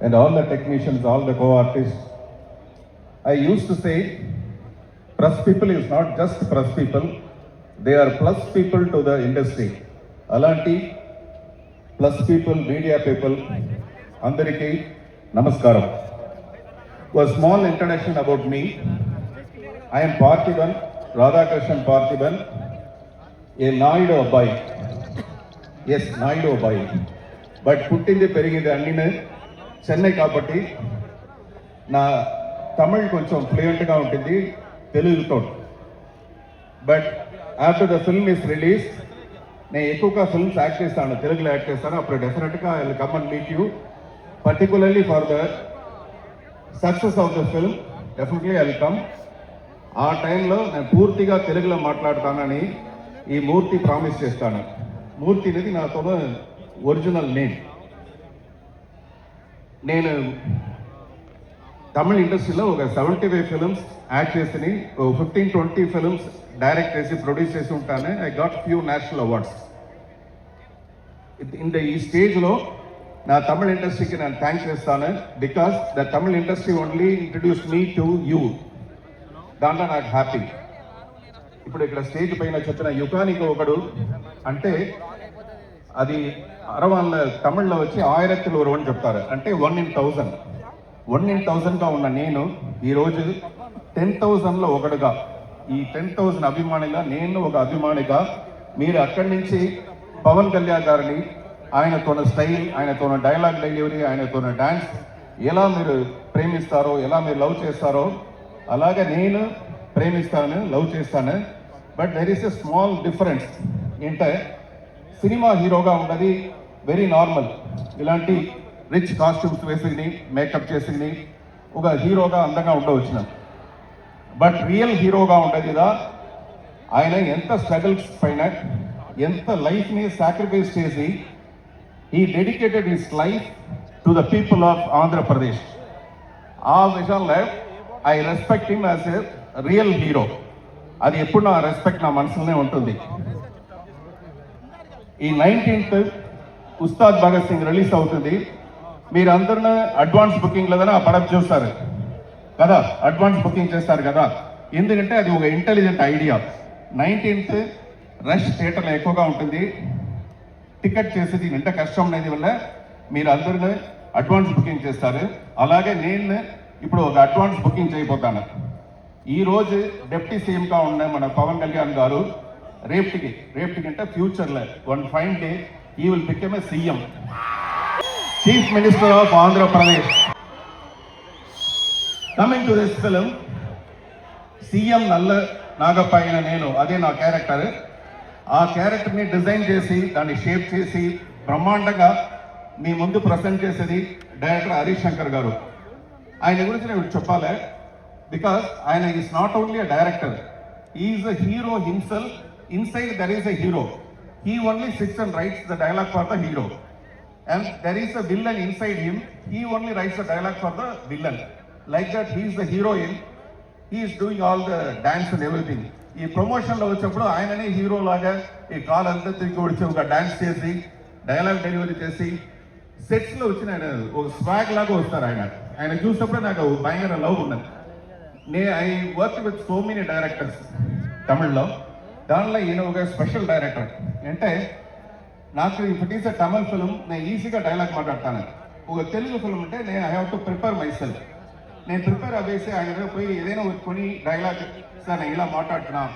and all the technicians, all the co-artists. I used to say, press people is not just press people, they are plus people to the industry. Alanti, plus people, media people, Andariki, Namaskaram. A small introduction about me. I am Parthiban, Radhakrishnan Parthiban, a Naidu Abbai. Yes, Naidu Abbai. But పుట్టింది పెరిగింది అన్ని చెన్నై కాబట్టి నా తమిళ్ కొంచెం ఫ్లూయెంట్గా ఉంటుంది తెలుగుతో. But after the film is release నేను ఎక్కువగా ఫిల్మ్స్ యాక్ట్ చేస్తాను, తెలుగులో యాక్ట్ చేస్తాను. అప్పుడు డెఫినెట్గా I will come and meet you, particularly for the success of the film. Definitely I will come. ఆ టైంలో నేను పూర్తిగా తెలుగులో మాట్లాడతానని ఈ మూర్తి ప్రామిస్ చేస్తాను. మూర్తి అనేది నాతో ఒరిజినల్ నేమ్. నేను తమిళ ఇండస్ట్రీలో ఒక 75 ఫిల్మ్స్ యాక్ట్ చేసి 15-20 ఫిల్మ్స్ డైరెక్ట్ చేసి ప్రొడ్యూస్ చేసి ఉంటాను. I got few national awards. ఈ స్టేజ్లో నా తమిళ ఇండస్ట్రీకి నేను థ్యాంక్స్ చేస్తాను. Because the Tamil industry only introduce me to you. దాంట్లో నాకు హ్యాపీ. ఇప్పుడు ఇక్కడ స్టేజ్ పైన చెప్పిన యుగానికి ఒకడు అంటే అది అరవాళ్ళ తమిళ్లో వచ్చి 1000 ఒరువని చెప్తారు, అంటే 1 in 1000. 1 in 1000గా ఉన్న నేను ఈరోజు 10,000లో ఒకడుగా, ఈ 10,000 అభిమానిగా నేను ఒక అభిమానిగా. మీరు అక్కడి నుంచి పవన్ కళ్యాణ్ గారిని ఆయనతోన స్టైల్, ఆయనతోన డైలాగ్ డెలివరీ, ఆయనతోన డాన్స్ ఎలా మీరు ప్రేమిస్తారో, ఎలా మీరు లవ్ చేస్తారో అలాగే నేను ప్రేమిస్తాను, లవ్ చేస్తాను. But there is a small difference. ఏంటంటే సినిమా హీరోగా ఉన్నది వెరీ నార్మల్, ఇలాంటి రిచ్ కాస్ట్యూమ్స్ వేసుకుని మేకప్ చేసుకుని ఒక హీరోగా అందంగా ఉండవచ్చును. బట్ రియల్ హీరోగా ఉండేది ఇదా, ఆయన ఎంత స్ట్రగుల్స్ పైన ఎంత లైఫ్ని సాక్రిఫైస్ చేసి ఈ dedicated his life to the people of Andhra Pradesh. ఆ విషయంలో I respect him as a real hero. అది ఎప్పుడు నా రెస్పెక్ట్ నా మనసులోనే ఉంటుంది. ఈ 19th ఉస్తాద్ భగత్ సింగ్ రిలీజ్ అవుతుంది. మీరు అందరూ అడ్వాన్స్ బుకింగ్ లేదని ఆ పడవ చూస్తారు కదా, అడ్వాన్స్ బుకింగ్ చేస్తారు కదా. ఎందుకంటే అది ఒక ఇంటెలిజెంట్ ఐడియా. 19th రష్ థియేటర్లో ఎక్కువగా ఉంటుంది. టికెట్ చేసేది ఎంత కష్టం అనేది వల్ల మీరు అందరూ అడ్వాన్స్ బుకింగ్ చేస్తారు. అలాగే నేను ఇప్పుడు ఒక అడ్వాన్స్ బుకింగ్ చేయబోతాను. ఈరోజు డిప్యూటీ సీఎంగా ఉన్న మన పవన్ కళ్యాణ్ గారు రేపటికి అంటే ఫ్యూచర్లో వన్ ఫైన్ డే ఈ will become a CM, chief minister of Andhra Pradesh. Coming to this film, CM నల్ల నాగప్ప అయిన నేను, అదే నా క్యారెక్టర్. ఆ క్యారెక్టర్ని డిజైన్ చేసి దాన్ని షేప్ చేసి బ్రహ్మాండంగా మీ ముందు ప్రజెంట్ చేసేది డైరెక్టర్ హరీష్ శంకర్ గారు. ఆయన గురించి నేను చెప్పాలి. బికాస్ ఆయన is not only a director, is a hero himself. Inside there is a hero. He only sits and writes the dialogue for the hero. And there is a villain inside him. He only writes the dialogue for the villain. Like that, he is the heroine. He is doing all the dance and everything. ఈ ప్రమోషన్లో వచ్చినప్పుడు ఆయననే hero లాగా ఈ call అంతా తిరిగి వచ్చి ఒక డాన్స్ చేసి డైలాగ్ డెలివరీ చేసి సెట్స్లో వచ్చిన ఆయన ఒక స్వాగ్ లాగా వస్తారు. ఆయన చూసినప్పుడు నాకు భయంకర లవ్ ఉన్నది. I work with so many directors తమిళ్లో. దానిలో ఈయన ఒక స్పెషల్ డైరెక్టర్. అంటే నాకు if it is a Tamil film నేను ఈజీగా డైలాగ్ మాట్లాడతాను. ఒక తెలుగు ఫిల్మ్ అంటే నేను I have to prepare my self. నేను ప్రిపేర్ అవ్వేసి ఆయన దగ్గర పోయి ఏదైనా కొని డైలాగ్ సార్ నేను ఇలా మాట్లాడుతున్నా,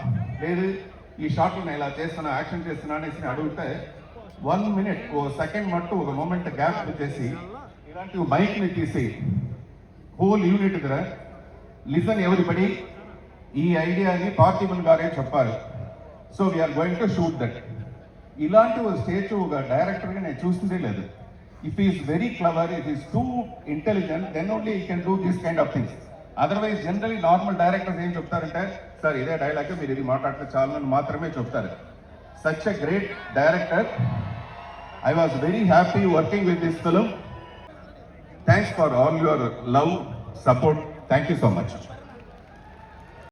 లేదు ఈ షాట్లో నేను ఇలా చేస్తున్నా, యాక్షన్ చేస్తున్నా అనేసి అడిగితే 1 minute ఓ సెకండ్ మట్టు ఒక మూమెంట్ గ్యాప్ చేసి ఇలాంటి మైక్ని తీసి హోల్ యూనిట్ దగ్గర లిసన్ ఎవరిబడి, ఈ ఐడియాని పార్థిబన్ గారే చెప్పారు. So we are going to shoot that. ఇలాంటి ఒక స్టేజ్ ఒక డైరెక్టర్గా నేను చూసిందే లేదు. If is very clever, if is too intelligent, then only you can do this kind of things. Otherwise generally normal directors ఏం చెప్తారంటే, సార్ ఇదే డైలాగ్ మీరు ఇది మాట్లాడితే చాలని మాత్రమే చెప్తారు. Such a great director. I was very happy working with this film. Thanks for all your love, support. Thank you so much.